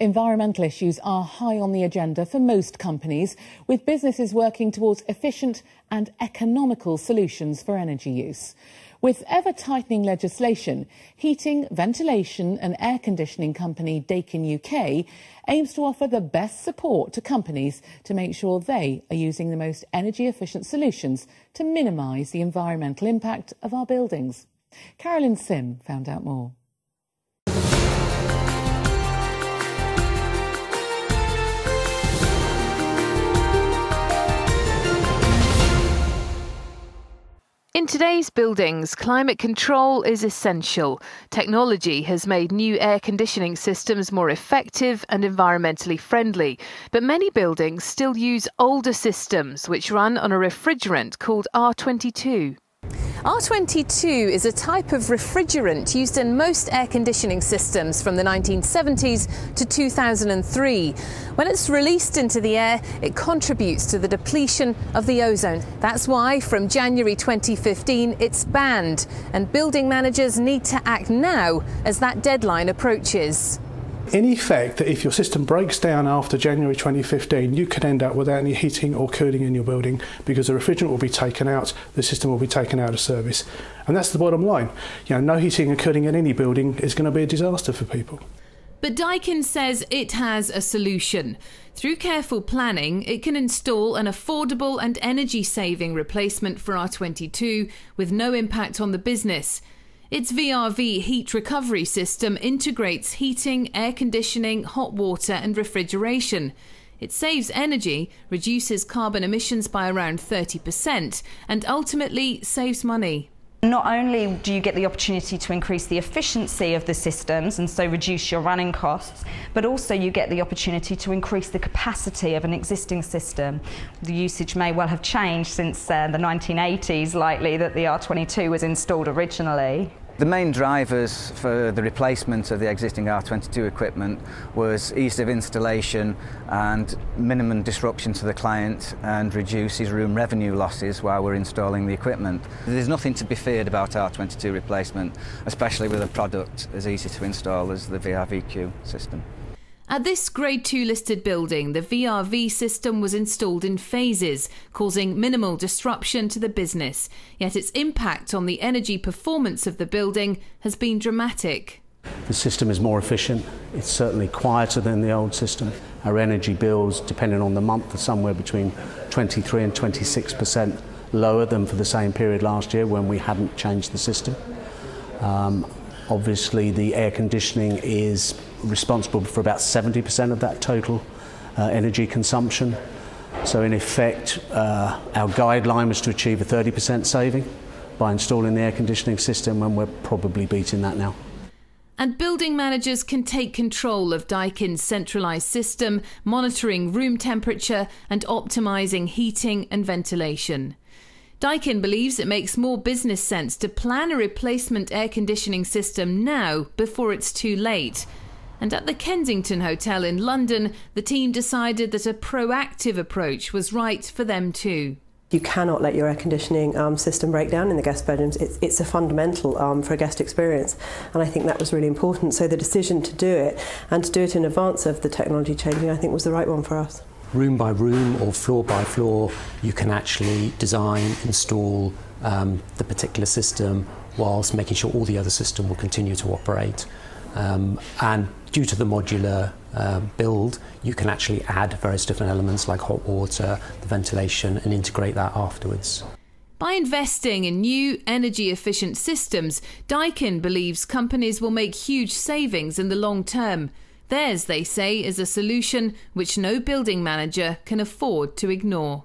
Environmental issues are high on the agenda for most companies, with businesses working towards efficient and economical solutions for energy use. With ever-tightening legislation, heating, ventilation and air conditioning company Daikin UK aims to offer the best support to companies to make sure they are using the most energy-efficient solutions to minimise the environmental impact of our buildings. Carolyn Sim found out more. In today's buildings, climate control is essential. Technology has made new air conditioning systems more effective and environmentally friendly, but many buildings still use older systems which run on a refrigerant called R22. R22 is a type of refrigerant used in most air conditioning systems from the 1970s to 2003. When it's released into the air, it contributes to the depletion of the ozone. That's why from January 2015 it's banned, and building managers need to act now as that deadline approaches. In effect, if your system breaks down after January 2015, you could end up without any heating or cooling in your building because the refrigerant will be taken out, the system will be taken out of service. And that's the bottom line. No heating and cooling in any building is going to be a disaster for people. But Daikin says it has a solution. Through careful planning, it can install an affordable and energy-saving replacement for R22 with no impact on the business. Its VRV heat recovery system integrates heating, air conditioning, hot water and refrigeration. It saves energy, reduces carbon emissions by around 30% and ultimately saves money. Not only do you get the opportunity to increase the efficiency of the systems and so reduce your running costs, but also you get the opportunity to increase the capacity of an existing system. The usage may well have changed since the 1980s, likely, that the R22 was installed originally. The main drivers for the replacement of the existing R22 equipment was ease of installation and minimum disruption to the client, and reduce his room revenue losses while we're installing the equipment. There's nothing to be feared about R22 replacement, especially with a product as easy to install as the VRVQ system. At this Grade 2 listed building, the VRV system was installed in phases, causing minimal disruption to the business. Yet its impact on the energy performance of the building has been dramatic. The system is more efficient. It's certainly quieter than the old system. Our energy bills, depending on the month, are somewhere between 23 and 26% lower than for the same period last year when we hadn't changed the system. Obviously, the air conditioning is responsible for about 70% of that total energy consumption. So in effect, our guideline was to achieve a 30% saving by installing the air conditioning system, and we're probably beating that now. And building managers can take control of Daikin's centralised system, monitoring room temperature and optimising heating and ventilation. Daikin believes it makes more business sense to plan a replacement air conditioning system now before it's too late. And at the Kensington Hotel in London, the team decided that a proactive approach was right for them too. You cannot let your air conditioning system break down in the guest bedrooms. It's a fundamental for a guest experience, and I think that was really important. So the decision to do it, and to do it in advance of the technology changing, I think was the right one for us. Room by room or floor by floor, you can actually design, install the particular system whilst making sure all the other system will continue to operate. And due to the modular build, you can actually add various different elements like hot water, the ventilation, and integrate that afterwards. By investing in new energy-efficient systems, Daikin believes companies will make huge savings in the long term. Theirs, they say, is a solution which no building manager can afford to ignore.